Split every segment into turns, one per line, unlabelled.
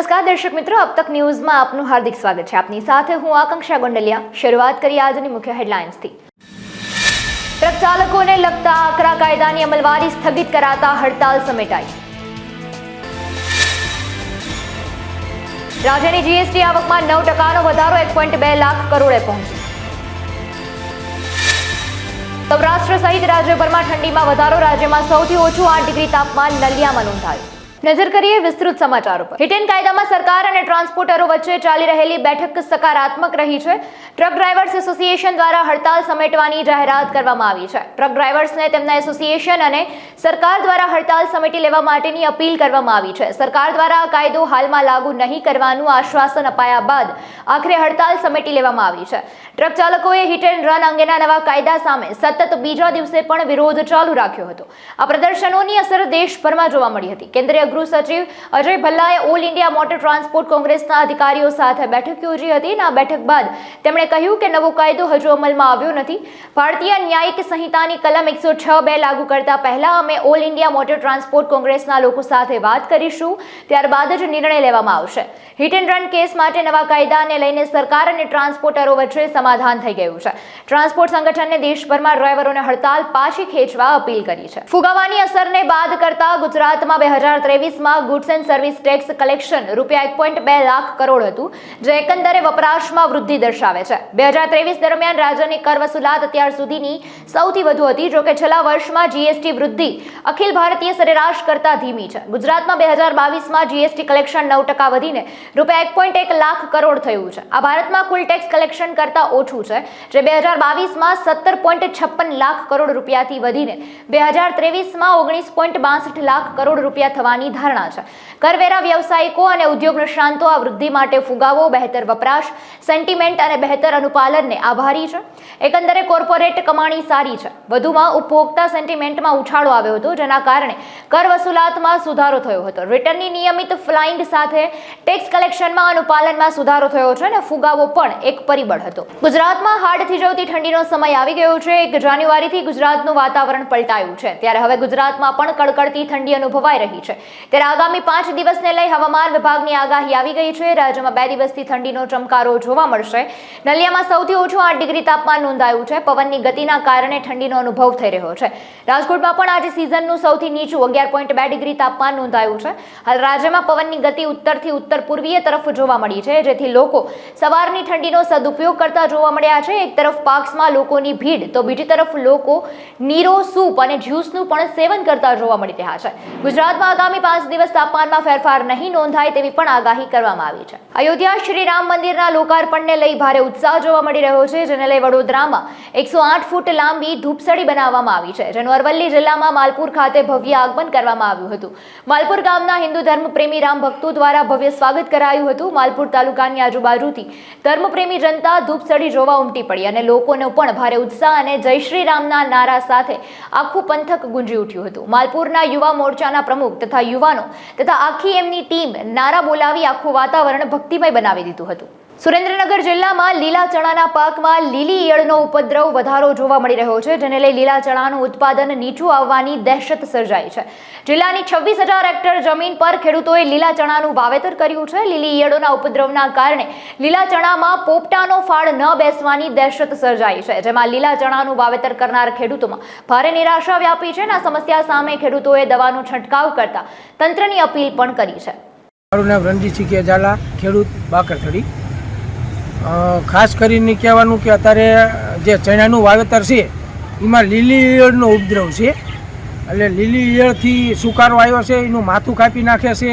नमस्कार दर्शक मित्रों, अब तक न्यूज में आपનું हार्दिक स्वागत है। आपनी સાથે હું આકાંક્ષા ગોંડલિયા। શરૂઆત કરીએ આજની મુખ્ય હેડલાઇન્સ થી। ટ્રક ચાલકોને લગતા આકરા કાયદાની અમલવારી સ્થગિત કરાતા હડતાલ સમેટાઈ। રાજ્યની જીએસટી આવકમાં 9%નો વધારો 1.2 લાખ કરોડે પહોંચ્યો। સૌરાષ્ટ્ર સહિત રાજ્યભરમાં ઠંડીમાં વધારો, રાજ્યમાં સૌથી ઓછું 8 ડિગ્રી તાપમાન નલિયામાં નોંધાયું। નજર કરીએ વિસ્તૃત સમાચારો પર। હિટ એન્ડ કાયદામાં સરકાર અને ટ્રાન્સપોર્ટરો વચ્ચે ચાલી રહેલી બેઠક સકારાત્મક રહી છે। ટ્રક ડ્રાઈવર્સ એસોસિએશન દ્વારા હડતાલ સમેટવાની જાહેરાત કરવામાં આવી છે। ટ્રક ડ્રાઈવર્સને તેમના એસોસિએશન અને સરકાર દ્વારા હડતાલ સમેટી લેવા માટેની અપીલ કરવામાં આવી છે। સરકાર દ્વારા આ કાયદો હાલમાં લાગુ નહીં કરવાનું આશ્વાસન અપાયા બાદ આખરે હડતાલ સમેટી લેવામાં આવી છે। ટ્રક ચાલકોએ હિટ એન્ડ રન અંગેના નવા કાયદા સામે સતત બીજા દિવસે પણ વિરોધ ચાલુ રાખ્યો હતો। આ પ્રદર્શનોની અસર દેશભરમાં જોવા મળી હતી। કેન્દ્રીય ગૃહ સચિવ અજય ભલ્લાએ ઓલ ઇન્ડિયા મોટર ટ્રાન્સપોર્ટ કોંગ્રેસના અધિકારીઓ સાથે બેઠક યોજી હતી અને આ બેઠક બાદ તેમણે કહ્યું કે નવો કાયદો હજુ અમલમાં આવ્યો નથી। ભારતીય ન્યાયિક સંહિતાની કલમ 106(2) લાગુ કરતા પહેલા અમે ઓલ ઇન્ડિયા મોટર ટ્રાન્સપોર્ટ કોંગ્રેસના લોકો સાથે વાત કરીશું, ત્યારબાદ જ નિર્ણય લેવામાં આવશે। હિટ એન્ડ રન કેસ માટે નવા કાયદાને લઈને સરકાર અને ટ્રાન્સપોર્ટરો વચ્ચે સમાધાન થઈ ગયું છે। ટ્રાન્સપોર્ટ સંગઠને દેશભરમાં ડ્રાઈવરોને હડતાલ પાછી ખેંચવા અપીલ કરી છે। ફુગાવાની અસરને બાદ કરતા ગુજરાતમાં 2023માં goods and service tax collection રૂપિયા 1.2 લાખ કરોડ હતું, જે એકંદરે વપરાશમાં વૃદ્ધિ દર્શાવે છે। 2023 દરમિયાન રાજ્યની કર વસૂલાત અત્યાર સુધીની સૌથી વધુ હતી, જો કે છેલ્લા વર્ષમાં જીએસટી વૃદ્ધિ અખિલ ભારતીય સરેરાશ કરતા ધીમી છે। ગુજરાતમાં 2022માં જીએસટી કલેક્શન 9% વધીને રૂપિયા 1.1 લાખ કરોડ થયું છે। આ ભારતમાં કુલ ટેક્સ કલેક્શન કરતા ઓછું છે, જે 2022માં 17.56 લાખ કરોડ રૂપિયાથી વધીને 2023માં 19.62 લાખ કરોડ રૂપિયા થવાની ધારણા છે। કરવેરા વ્યવસાયિકો અને ઉદ્યોગ નિષ્ણાંતો આ વૃદ્ધિ માટે ફુગાવો, બહેતર વપરાશ, સેન્ટિમેન્ટ અને બહેતર અનુપાલનને આભારી છે। એકંદરે કોર્પોરેટ કમાણી સારી છે। વધુમાં ઉપભોક્તા સેન્ટિમેન્ટમાં ઉછાળો આવ્યો હતો, જેના કારણે કર વસૂલાતમાં સુધારો થયો હતો। રિટર્નની નિયમિત ફ્લાઇંગ સાથે ટેક્સ કલેક્શનમાં અનુપાલનમાં સુધારો થયો છે અને ફુગાવો પણ એક પરિબળ હતો। ગુજરાતમાં હાડ થીજવતી ઠંડીનો સમય આવી ગયો છે। 1 જાન્યુઆરીથી ગુજરાતનું વાતાવરણ પલટાયું છે, ત્યારે હવે ગુજરાતમાં પણ કડકડતી ઠંડી અનુભવાઈ રહી છે। ત્યારે આગામી 5 દિવસને લઈ હવામાન વિભાગની આગાહી આવી ગઈ છે। રાજ્યમાં 2 દિવસથી ઠંડીનો ચમકારો જોવા મળશે। નલિયામાં સૌથી ઓછું 8 ડિગ્રી તાપમાન નોંધાયું છે। પવનની ગતિના કારણે ઠંડીનો અનુભવ થઈ રહ્યો છે। રાજકોટમાં પણ આજે સિઝનનું સૌથી નીચું 11.2 ડિગ્રી તાપમાન નોંધાયું છે। હાલ રાજ્યમાં પવનની ગતિ ઉત્તરથી ઉત્તર પૂર્વીય તરફ જોવા મળી છે, જેથી લોકો સવારની ઠંડીનો સદુપયોગ કરતા જોવા મળ્યા છે। એક તરફ પાર્ક્સમાં લોકોની ભીડ, તો બીજી તરફ લોકો નીરો, સૂપ અને જ્યુસનું પણ સેવન કરતા જોવા મળી રહ્યા છે। ગુજરાતમાં આગામી 5 દિવસ તાપમાનમાં ફેરફાર નહીં નોંધાય તેવી પણ આગાહી કરવામાં આવી છે। અયોધ્યા શ્રી રામ મંદિરના લોકાર્પણને લઈ ભારે ઉત્સાહ જોવા મળી રહ્યો છે, જેને લઈ વડોદરામાં 108 ફૂટ લાંબી ધૂપસડી બનાવવામાં આવી છે, જેનું અરવલ્લી જિલ્લામાં માલપુર ખાતે ભવ્ય આગમન કરવામાં આવ્યું હતું। માલપુર ગામના હિન્દુ ધર્મપ્રેમી રામ ભક્તો દ્વારા ભવ્ય સ્વાગત કરાયું હતું। માલપુર તાલુકાની આજુબાજુથી ધર્મપ્રેમી જનતા ધૂપસડી જોવા ઉમટી પડી અને લોકોનો પણ ભારે ઉત્સાહ અને જય શ્રી રામના નારા સાથે આખું પંથક ગુંજી ઉઠ્યું હતું। માલપુરના યુવા મોરચાના પ્રમુખ તથા યુવાનો તથા આખી એમની ટીમ નારા બોલાવી આખું વાતાવરણ ભક્તિમય બનાવી દીધું હતું। સુરેન્દ્રનગર જિલ્લામાં લીલા ચણાના પાકમાં લીલી ઈયળનો ઉપદ્રવ વધારો જોવા મળી રહ્યો છે, જેને લઈ લીલા ચણાનું ઉત્પાદન નીચું આવવાની દહેશત સર્જાઈ છે। જિલ્લાની 26,000 હેક્ટર જમીન પર ખેડૂતોએ લીલા ચણાનું વાવેતર કર્યું છે। લીલી ઈયળોના ઉપદ્રવના કારણે લીલા ચણામાં પોપટાનો ફાળ ન બેસવાની દહેશત સર્જાઈ છે, જેમાં લીલા ચણાનું વાવેતર કરનાર ખેડૂતોમાં ભારે નિરાશા વ્યાપી છે। આ સમસ્યા સામે ખેડૂતોએ દવાનો છંટકાવ કરતા તંત્રની અપીલ પણ કરી છે।
મારું નામ રણજીતસિંહ ઝાલા, ખેડૂત બાકરથડી। ખાસ કરીને કહેવાનું કે અત્યારે જે ચણાનું વાવેતર છે એમાં લીલી ઈયળનો ઉપદ્રવ છે। એટલે લીલી ઈયળથી સુકારો આવ્યો છે, એનું માથું કાપી નાખે છે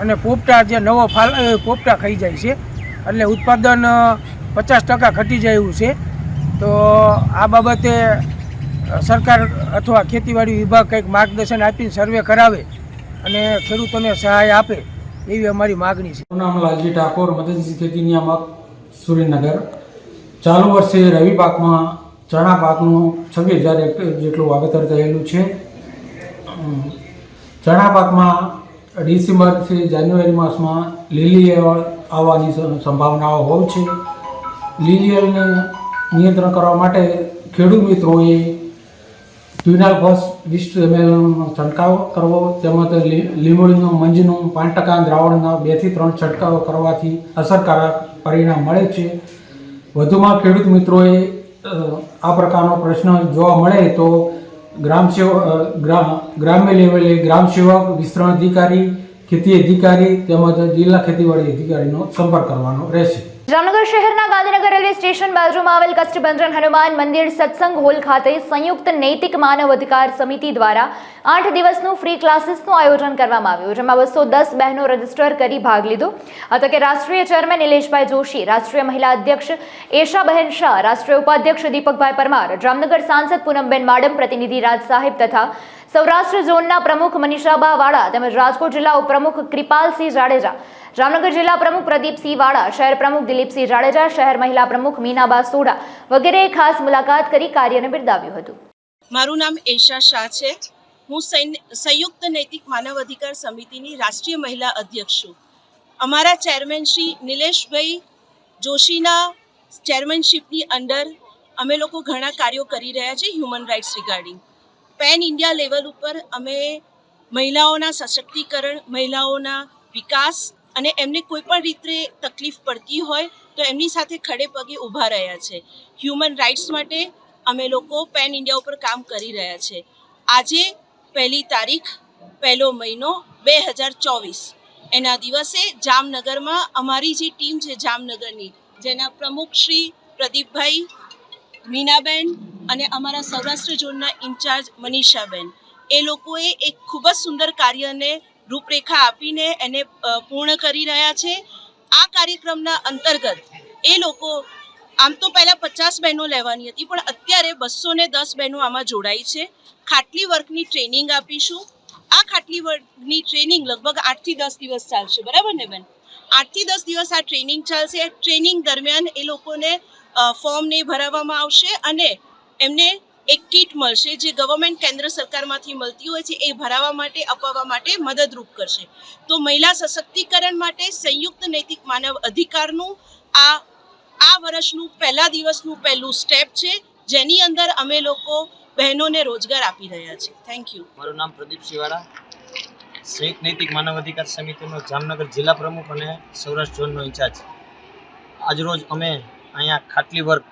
અને પોપટા જે નવો ફાલ પોપટા ખાઈ જાય છે, એટલે ઉત્પાદન 50% ઘટી જાય એવું છે। તો આ બાબતે સરકાર અથવા ખેતીવાડી વિભાગ કંઈક માર્ગદર્શન આપીને સર્વે કરાવે અને ખેડૂતોને સહાય આપે એવી અમારી માગણી છે।
નામ લાલજી ઠાકોર, મદદનીશ ખેતી નિયામક, સુરેન્દ્રનગર। ચાલુ વર્ષે રવિ પાકમાં ચણા પાકનું 26,000 હેક્ટર જેટલું વાવેતર થયેલું છે। ચણા પાકમાં ડિસેમ્બરથી જાન્યુઆરી માસમાં લીલી ઈયળ આવવાની સંભાવનાઓ હોય છે। લીલી ઈયળને નિયંત્રણ કરવા માટે ખેડૂત મિત્રોએ ટ્યુનાલ ફોસ 20 ml નો છંટકાવ કરવો, તેમજ લીંબોળીનું મંજીનું 5% દ્રાવણના 2 થી 3 છંટકાવ કરવાથી અસરકારક પરિણામ મળે છે. વધુમાં ખેડૂત મિત્રોએ આ પ્રકારનો પ્રશ્ન જોવા મળે તો ગ્રામ્ય લેવલે ગ્રામ સેવક, વિસ્તરણ અધિકારી, ખેતી અધિકારી તેમજ જિલ્લા ખેતીવાડી અધિકારીનો સંપર્ક કરવાનો રહેશે.
જામનગર શહેરના ગાંધીનગર રેલવે સ્ટેશન બાજુમાં આવેલ કષ્ટભંજન હનુમાન મંદિર સત્સંગ હોલ ખાતે સંયુક્ત નૈતિક માનવ અધિકાર સમિતિ દ્વારા 8 દિવસનું ફ્રી ક્લાસીસનું આયોજન કરવામાં આવ્યું, જેમાં 210 બહેનો રજીસ્ટર કરી ભાગ લીધો. આ તકે રાષ્ટ્રીય ચેરમેન નિલેશભાઈ જોશી, રાષ્ટ્રીય મહિલા અધ્યક્ષ એશાબહેન શાહ, રાષ્ટ્રીય ઉપાધ્યક્ષ દીપકભાઈ પરમાર, જામનગર સાંસદ પૂનમબેન માડમ, પ્રતિનિધિ રાજ સાહેબ તથા સૌરાષ્ટ્ર ઝોનના પ્રમુખ મનીષાબા વાળા તેમજ રાજકોટ જિલ્લા ઉપપ્રમુખ કૃપાલસિંહ જાડેજા, જામનગર જિલ્લા પ્રમુખ પ્રદીપસિંહ વાળા, શહેર પ્રમુખ દિલીપસિંહ જાડેજા, શહેર મહિલા પ્રમુખ મીનાબા સોડા વગેરેએ ખાસ મુલાકાત કરી કાર્યને બિરદાવ્યું હતું.
મારું નામ એશા શાહ છે. હું સંયુક્ત નૈતિક માનવ અધિકાર સમિતિની રાષ્ટ્રીય મહિલા અધ્યક્ષ છું. અમારા ચેરમેન શ્રી નિલેશભાઈ જોશીના ચેરમેનશીપની અંડર અમે લોકો ઘણા કાર્યો કરી રહ્યા છે human rights regarding. Pan India level ઉપર અમે મહિલાઓના સશક્તિકરણ, મહિલાઓના વિકાસ અને એમને કોઈ પણ રીતે તકલીફ પડતી હોય તો એમની સાથે ખડે પગે ઊભા રહ્યા છે. હ્યુમન રાઇટ્સ માટે અમે લોકો પેન ઇન્ડિયા ઉપર કામ કરી રહ્યા છે. આજે 1લી તારીખ 1લો મહિનો 2024 એના દિવસે જામનગરમાં અમારી જે ટીમ છે જામનગરની, જેના પ્રમુખ શ્રી પ્રદીપભાઈ, મીનાબેન અને અમારા સૌરાષ્ટ્ર ઝોનના ઇન્ચાર્જ મનીષાબેન, એ લોકોએ એક ખૂબ જ સુંદર કાર્યને રૂપરેખા આપીને એને પૂર્ણ કરી રહ્યા છે. આ કાર્યક્રમના અંતર્ગત એ લોકો આમ તો પહેલાં 50 બહેનો લેવાની હતી, પણ અત્યારે 210 બહેનો આમાં જોડાઈ છે. ખાટલી વર્કની ટ્રેનિંગ આપીશું. આ ખાટલી વર્કની ટ્રેનિંગ લગભગ 8 થી 10 દિવસ ચાલશે, બરાબર ને બેન? 8 થી 10 દિવસ આ ટ્રેનિંગ ચાલશે. ટ્રેનિંગ દરમિયાન એ લોકોને ફોર્મને ભરાવવામાં આવશે અને એમને એક કીટ મળશે જે ગવર્મેન્ટ કેન્દ્ર સરકારમાંથી મળતી હોય છે, એ ભરાવવા માટે, અપાવવા માટે મદદરૂપ કરશે. તો મહિલા સશક્તિકરણ માટે સંયુક્ત નૈતિક માનવ અધિકારનું આ વર્ષનું પહેલા દિવસનું પહેલું સ્ટેપ છે, જેની અંદર અમે લોકો બહેનોને રોજગાર આપી રહ્યા છીએ. Thank you.
મારું નામ પ્રદીપસિંહ વાળા, સંયુક્ત નૈતિક માનવ અધિકાર સમિતિનો જામનગર જિલ્લા પ્રમુખ અને સૌરાષ્ટ્ર ઝોનનો ઇન્ચાર્જ. આજરોજ અમે અહીંયા ખાટલી વર્ક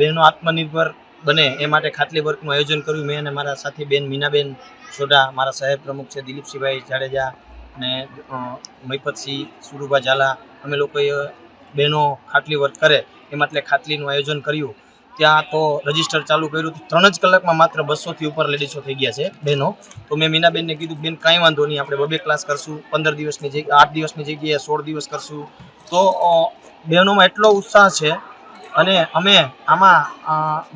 બહેનો આત્મનિર્ભર બને એ માટે ખાટલી વર્કનું આયોજન કર્યું. મેં અને મારા સાથી બેન મીનાબેન સોઢા, મારા શહેર પ્રમુખ છે દિલીપસિંહભાઈ જાડેજા અને મહિપતસિંહ સુરુભા ઝાલા, અમે લોકોએ બહેનો ખાટલી વર્ક કરે એ માટે ખાટલીનું આયોજન કર્યું. ત્યાં તો રજિસ્ટર ચાલુ કર્યું, 3 જ કલાકમાં માત્ર 200થી ઉપર લેડીઝો થઈ ગયા છે બહેનો. તો મેં મીનાબેનને કીધું, બેન કાંઈ વાંધો નહીં, આપણે 2 ક્લાસ કરશું, 15 દિવસની જગ્યાએ 8 દિવસની જગ્યાએ 16 દિવસ કરશું. તો બહેનોમાં એટલો ઉત્સાહ છે અને અમે આમાં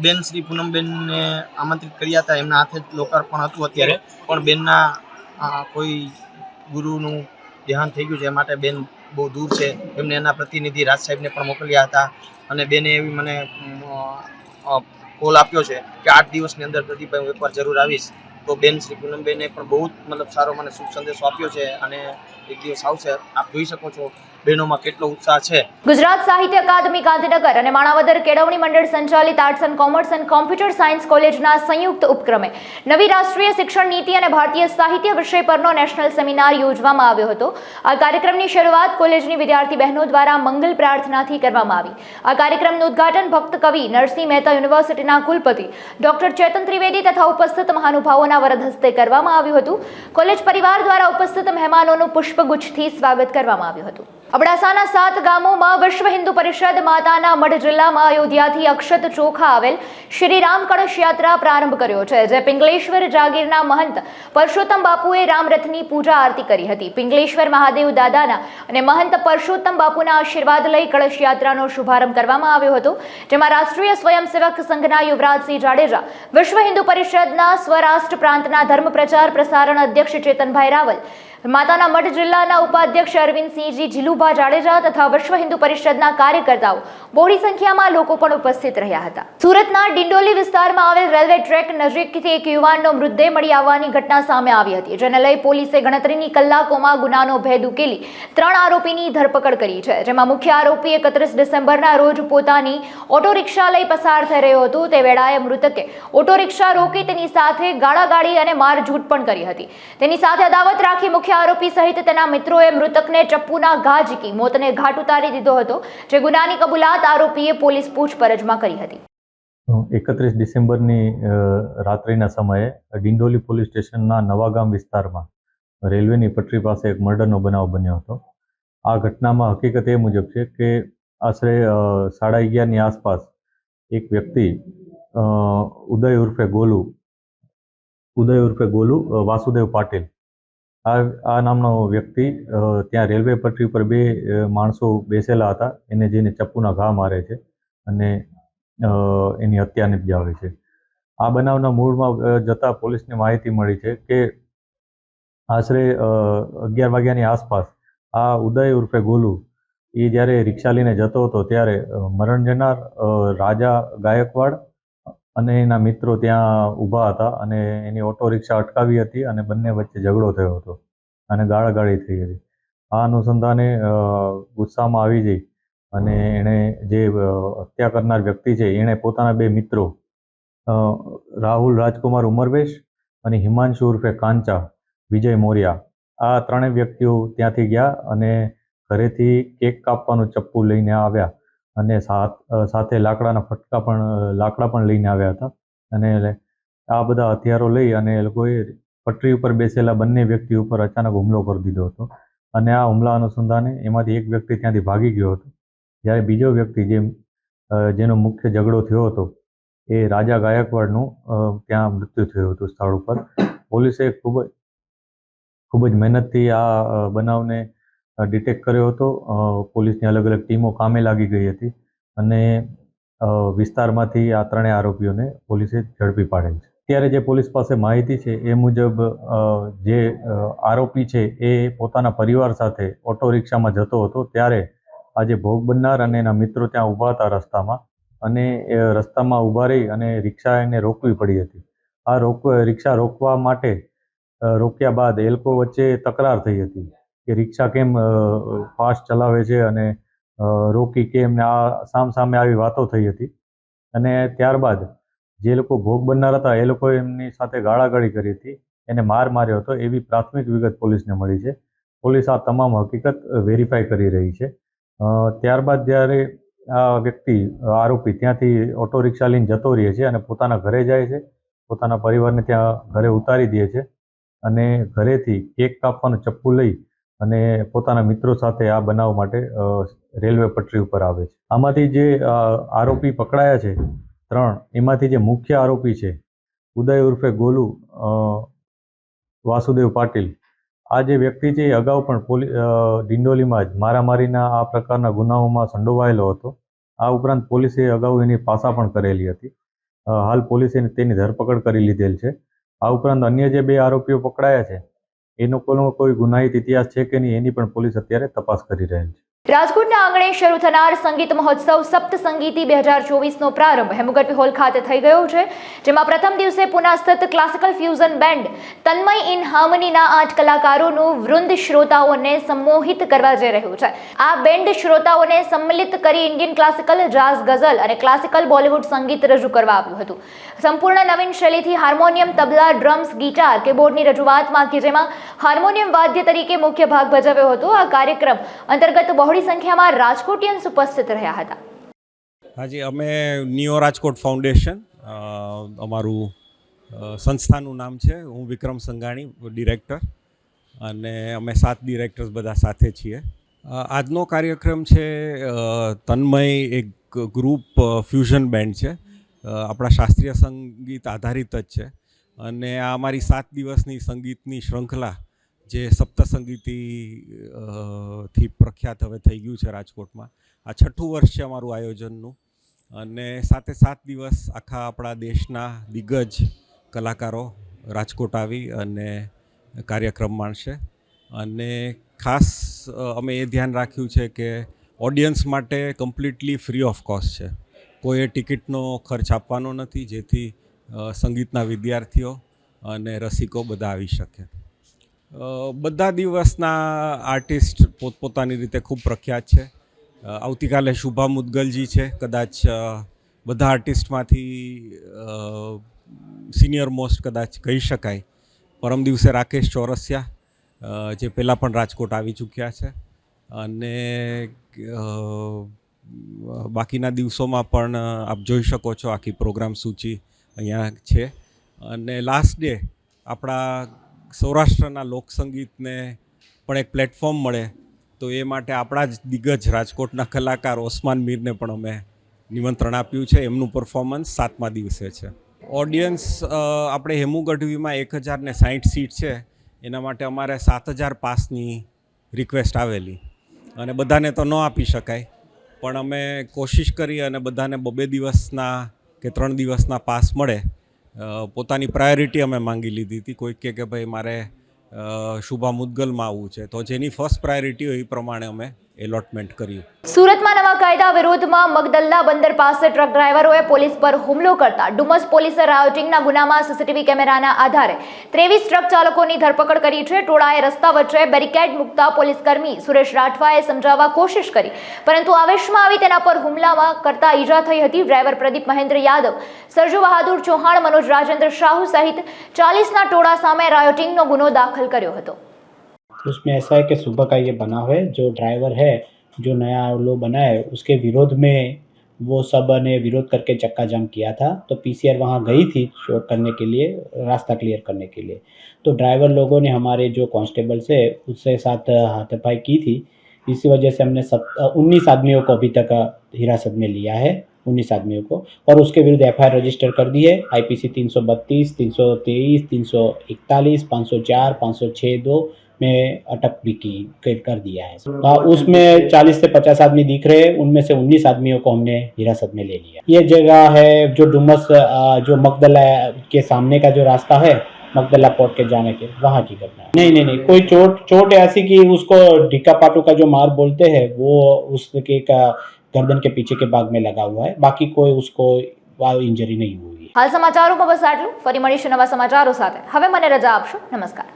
બેન શ્રી પૂનમબેનને આમંત્રિત કર્યા હતા. એમના હાથે જ લોકાર્પણ હતું અત્યારે, પણ બેનના કોઈ ગુરુનું દેહાંત થઈ ગયું છે, એ માટે બેન બહુ દૂર છે. એમને એના પ્રતિનિધિ રાજ સાહેબને પણ મોકલ્યા હતા અને બેને એવી મને કોલ આપ્યો છે કે 8 દિવસની અંદર પ્રદીપભાઈ હું એકવાર જરૂર આવીશ. તો બેન શ્રી પૂનમબેને પણ બહુ જ સારો મને શુભ સંદેશો આપ્યો છે અને એક દિવસ આવશે. આપ જોઈ શકો છો બહેનોમાં કેટલો ઉત્સાહ છે.
ગુજરાત સાહિત્ય અકાદમી ગાંધીનગર અને માણાવદર કેળવણી મંડળ સંચાલિત arts and commerce and computer science કોલેજના સંયુક્ત ઉપક્રમે નવી રાષ્ટ્રીય શિક્ષણ નીતિ અને ભારતીય સાહિત્ય વિષય પરનો નેશનલ સેમિનાર યોજવામાં આવ્યો હતો. આ કાર્યક્રમની શરૂઆત કોલેજની વિદ્યાર્થી બહેનો દ્વારા મંગલ પ્રાર્થનાથી કરવામાં આવી. આ કાર્યક્રમનું ઉદ્ઘાટન ભક્ત કવિ નરસિંહ મહેતા યુનિવર્સિટીના કુલપતિ ડોક્ટર ચેતન ત્રિવેદી તથા ઉપસ્થિત મહાનુભાવોના વરદ હસ્તે કરવામાં આવ્યું હતું. કોલેજ પરિવાર દ્વારા ઉપસ્થિત મહેમાનોનું પુષ્પગુચ્છથી સ્વાગત કરવામાં આવ્યું હતું. અબડાસાના 7 ગામોમાં વિશ્વ હિન્દુ પરિષદ માતાના મઢ જિલ્લામાં અયોધ્યાથી અક્ષત ચોખા આવેલ શ્રી રામ કળશ યાત્રા પ્રારંભ કર્યો છે, જે પિંગલેશ્વર જાગીરના મહંત પરસોત્તમ બાપુએ રામરથની પૂજા આરતી કરી હતી. પિંગલેશ્વર મહાદેવ દાદાના અને મહંત પરસોત્તમ બાપુના આશીર્વાદ લઈ કળશ યાત્રાનો શુભારંભ કરવામાં આવ્યો હતો, જેમાં રાષ્ટ્રીય સ્વયંસેવક સંઘના યુવરાજસિંહ જાડેજા, વિશ્વ હિન્દુ પરિષદના સ્વરાષ્ટ્ર પ્રાંતના ધર્મ પ્રચાર પ્રસારણ અધ્યક્ષ ચેતનભાઈ રાવલ, માતાના મઢ જિલ્લાના ઉપાધ્યક્ષ અરવિંદસિંહજી ઝીલુભા જાડેજા તથા વિશ્વ હિન્દુ પરિષદના કાર્યકર્તાઓ બહોળી સંખ્યામાં લોકો પણ ઉપસ્થિત રહ્યા હતા. સુરતના ડિંડોલી વિસ્તારમાં આવેલ રેલવે ટ્રેક નજીકથી એક યુવાનનો મૃતદેહ મળી આવવાની ઘટના સામે આવી હતી, જેને લઈ પોલીસે ગણતરીની કલાકોમાં ગુનાનો ભેદ ઉકેલી 3 આરોપીની ધરપકડ કરી છે. જેમાં મુખ્ય આરોપી 31 ડિસેમ્બરના રોજ પોતાની ઓટો રિક્ષા લઈ પસાર થઈ રહ્યો હતો. તે વેળાએ મૃતકે ઓટો રિક્ષા રોકી તેની સાથે ગાળાગાળી અને મારઝૂડ પણ કરી હતી. તેની સાથે અદાવત રાખી મુખ્ય આરોપી સહિત તેના મિત્રોએ મૃતકને ચપ્પુના ઘા ઝીકી મોતને ઘાટ ઉતારી દીધો હતો, જે ગુનાની કબૂલાત આરોપીએ પોલીસ પૂછપરછમાં કરી હતી.
31 ડિસેમ્બરની રાત્રિના સમયે ડિંડોલી પોલીસ સ્ટેશનના નવાગામ વિસ્તારમાં રેલવેની પટરી પાસે એક મર્ડરનો બનાવ બન્યો હતો. આ ઘટનામાં હકીકત એ મુજબ છે કે આશરે 11:30ની આસપાસ એક વ્યક્તિ ઉદય ઉર્ફે ગોલુ વાસુદેવ પાટીલ આ નામનો વ્યક્તિ ત્યાં રેલવે પટરી પર 2 માણસો બેસેલા હતા, એને જઈને ચપ્પુના ઘા મારે છે અને એની હત્યા નિપજાવે છે. આ બનાવના મૂળમાં જતા પોલીસને માહિતી મળી છે કે આશરે 11 વાગ્યાની આસપાસ આ ઉદય ઉર્ફે ગોલુ એ જ્યારે રિક્ષા લઈને જતો હતો ત્યારે મરણ જનાર રાજા ગાયકવાડ અને એના મિત્રો ત્યાં ઊભા હતા અને એની ઓટો રિક્ષા અટકાવી હતી અને બંને વચ્ચે ઝઘડો થયો હતો અને ગાળાગાળી થઈ હતી. આ અનુસંધાને ગુસ્સામાં આવી જઈ અને એણે જે હત્યા કરનાર વ્યક્તિ છે એણે પોતાના 2 મિત્રો રાહુલ રાજકુમાર ઉમરવેશ અને હિમાંશુ ઉર્ફે કાંચા વિજય મોર્યા આ 3 વ્યક્તિઓ ત્યાંથી ગયા અને ઘરેથી કેક કાપવાનું ચપ્પુ લઈને આવ્યા અને સાથે લાકડા પણ લઈને આવ્યા હતા અને આ બધા હથિયારો લઈ અને એ લોકોએ પટરી ઉપર બેસેલા બંને વ્યક્તિ ઉપર અચાનક હુમલો કરી દીધો હતો અને આ હુમલા અનુસંધાને એમાંથી એક વ્યક્તિ ત્યાંથી ભાગી ગયો હતો, જ્યારે બીજો વ્યક્તિ જેનો મુખ્ય ઝઘડો થયો હતો એ રાજા ગાયકવાડનું ત્યાં મૃત્યુ થયું હતું સ્થળ ઉપર. પોલીસે ખૂબ જ મહેનતથી આ બનાવને ડિટેક્ટ કર્યો હતો. પોલીસની અલગ અલગ ટીમો કામે લાગી ગઈ હતી અને વિસ્તારમાંથી આ 3 આરોપીઓને પોલીસે ઝડપી પાડેલ છે. અત્યારે જે પોલીસ પાસે માહિતી છે એ મુજબ જે આરોપી છે એ પોતાના પરિવાર સાથે ઓટો રિક્ષામાં જતો હતો ત્યારે આ જે ભોગ બનનાર અને એના મિત્રો ત્યાં ઊભા હતા રસ્તામાં અને એ રસ્તામાં ઊભા રહી અને રિક્ષા એને રોકવી પડી હતી. રિક્ષા રોકવા માટે રોક્યા બાદ એ લોકો વચ્ચે તકરાર થઈ હતી કે રિક્ષા કેમ ફાસ્ટ ચલાવે છે અને રોકી કેમ, ને આ સામસામે આવી વાતો થઈ હતી અને ત્યારબાદ જે લોકો ભોગ બનનાર હતા એ લોકોએ એમની સાથે ગાળાગાળી કરી હતી, એને માર્યો હતો એવી પ્રાથમિક વિગત પોલીસને મળી છે. પોલીસ આ તમામ હકીકત વેરીફાઈ કરી રહી છે. ત્યારબાદ જ્યારે આ વ્યક્તિ આરોપી ત્યાંથી ઓટો રિક્ષા લઈને જતો રહે છે અને પોતાના ઘરે જાય છે, પોતાના પરિવારને ત્યાં ઘરે ઉતારી દે છે અને ઘરેથી કેક કાપવાનું ચપ્પુ લઈ અને પોતાના મિત્રો સાથે આ બનાવ માટે રેલવે પટરી ઉપર આવે છે. આમાંથી જે આરોપી પકડાયા છે 3, એમાંથી જે મુખ્ય આરોપી છે ઉદય ઉર્ફે ગોલુ વાસુદેવ પાટીલ, આ જે વ્યક્તિ છે એ અગાઉ પણ ડિંડોલીમાં જ મારામારીના આ પ્રકારના ગુનાઓમાં સંડોવાયેલો હતો. આ ઉપરાંત પોલીસે અગાઉ એની પાસા પણ કરેલી હતી. હાલ પોલીસે તેની ધરપકડ કરી લીધેલ છે. આ ઉપરાંત અન્ય જે 2 આરોપીઓ પકડાયા છે એ લોકોનો કોઈ ગુનાહિત ઇતિહાસ છે કે નહીં એની પણ પોલીસ અત્યારે તપાસ કરી રહેલ છે.
રાજકોટના આંગણે શરૂ થનાર સંગીત મહોત્સવ સપ્ત સંગીતી 2024નો પ્રારંભ હેમુગઢવી હોલ ખાતે થઈ ગયો છે, જેમાં પ્રથમ દિવસે પુનાસ્થિત classical fusion band Tanmay in હાર્મનીના 8 કલાકારોનું વૃંદ શ્રોતાઓને સંમોહિત કરવા જઈ રહ્યું છે. આ બેન્ડ શ્રોતાઓને સંમિલિત કરી ઇન્ડિયન ક્લાસિકલ, જાઝ, ગઝલ અને ક્લાસિકલ બોલિવૂડ સંગીત રજૂ કરવા આવ્યું હતું. સંપૂર્ણ નવીન શૈલીથી હાર્મોનિયમ, તબલા, ડ્રમ્સ, ગિટાર, કીબોર્ડની રજૂઆતમાં કે જેમાં હાર્મોનિયમ વાદ્ય તરીકે મુખ્ય ભાગ ભજવ્યો હતો. આ કાર્યક્રમ અંતર્ગત બહોળી સંખ્યામાં રાજકોટિયન્સ ઉપસ્થિત રહ્યા હતા.
હાજી, અમે નિયો રાજકોટ ફાઉન્ડેશન અમારું સંસ્થાનું નામ છે. હું વિક્રમ સંઘાણી, ડિરેક્ટર, અને અમે 7 ડિરેક્ટર્સ બધા સાથે છીએ. આજનો કાર્યક્રમ છે તન્મય, એક ગ્રુપ ફ્યુઝન બેન્ડ છે, આપણા શાસ્ત્રીય સંગીત આધારિત જ છે અને આ અમારી 7 દિવસની સંગીતની શૃંખલા જે સપ્તસંગીતી થી પ્રખ્યાત હવે થઈ ગયું છે રાજકોટમાં. આ 6થું વર્ષ છે અમારું આયોજનનું અને 7 દિવસ આખા આપણા દેશના દિગ્ગજ કલાકારો રાજકોટ આવી અને કાર્યક્રમ માણશે. અને ખાસ અમે એ ધ્યાન રાખ્યું છે કે ઓડિયન્સ માટે કમ્પ્લીટલી ફ્રી ઓફ કોસ્ટ છે. કોઈએ ટિકિટનો ખર્ચ આપવાનો નથી, જેથી સંગીતના વિદ્યાર્થીઓ અને રસિકો બધા આવી શકે. બધા દિવસના આર્ટિસ્ટ પોતપોતાની રીતે ખૂબ પ્રખ્યાત છે. આવતીકાલે શુભા મુદગલજી છે, કદાચ બધા આર્ટિસ્ટમાંથી સિનિયર મોસ્ટ કદાચ કહી શકાય. પરમ દિવસે રાકેશ ચોરસિયા, જે પહેલાં પણ રાજકોટ આવી ચૂક્યા છે. અને બાકીના દિવસોમાં પણ આપ જોઈ શકો છો, આખી પ્રોગ્રામ સૂચિ અહીંયા છે. અને લાસ્ટ ડે આપણા સૌરાષ્ટ્રના લોકસંગીતને પણ એક પ્લેટફોર્મ મળે, તો એ માટે આપણા જ દિગ્ગજ રાજકોટના કલાકાર ઓસ્માન મીરને પણ અમે નિમંત્રણ આપ્યું છે. એમનું પરફોર્મન્સ 7મા દિવસે છે. ઓડિયન્સ આપણે હેમુ ગઢવીમાં 1060 સીટ છે, એના માટે અમારે 7000 પાસની રિક્વેસ્ટ આવેલી, અને બધાને તો ન આપી શકાય, પણ અમે કોશિશ કરી અને બધાને 2 દિવસના કે 3 દિવસના પાસ મળે. પોતાની પ્રાયોરિટી અમે માંગી લીધી હતી. કોઈક કે ભાઈ મારે શુભા મુદગલમાં આવવું છે, તો જેની ફર્સ્ટ પ્રાયોરિટી હોય એ પ્રમાણે અમે એલોટમેન્ટ કર્યું.
સુરતમાં નવા કાયદા વિરોધમાં મગદલ્લા બંદર પાસે ટ્રક ડ્રાઈવરોએ પોલીસ પર હુમલો કરતા ડુમસ પોલીસે રાયોટિંગના ગુનામાં સીસીટીવી કેમેરાના આધારે 23 ટ્રક ચાલકોની ધરપકડ કરી છે. ટોળાએ રસ્તા વચ્ચે બેરિકેડ મૂકતા પોલીસકર્મી સુરેશ રાઠવાએ સમજાવવા કોશિશ કરી, પરંતુ આવેશમાં આવી તેના પર હુમલામાં કરતા ઈજા થઈ હતી. ડ્રાઈવર પ્રદીપ મહેન્દ્ર યાદવ, સરજુ બહાદુર ચૌહાણ, મનોજ રાજેન્દ્ર શાહુ सहित 40ના ટોળા સામે રાયોટિंगનો गुनो दाखिल કર્યો હતો.
उसमें ऐसा है कि सुबह का ये बना हुआ है, जो ड्राइवर है जो नया लो बना है उसके विरोध में वो सब ने विरोध करके चक्का जाम किया था. तो पीसीआर वहाँ गई थी शॉट करने के लिए, रास्ता क्लियर करने के लिए. तो ड्राइवर लोगों ने हमारे जो कांस्टेबल्स है उससे साथ हाथापाई की थी. इसी वजह से हमने 19 आदमियों को अभी तक हिरासत में लिया है, 19 आदमियों को, और उसके विरुद्ध एफआईआर रजिस्टर कर दी है. आईपीसी 332, 323, 341, 504, 506(2) में अटक भी कर दिया है. उसमें 40 से 50 आदमी दिख रहे हैं, उनमें से 19 आदमियों को हमने हिरासत में ले लिया. ये जगह है जो डुमस जो मगदला के सामने का जो रास्ता है, मगदला पोर्ट के जाने के, वहाँ की घटना है. नहीं, कोई चोट ऐसी कि उसको ढिक्का पाटू का जो मार बोलते हैं वो उसके का गर्दन के पीछे के भाग में लगा हुआ है. बाकी कोई उसको इंजरी नहीं हुई है.
હાલ સમાચારોમાં બસ આટલું. ફરી મળીશું નવા સમાચારો સાથે. હવે મને રજા આપશો. નમસ્કાર.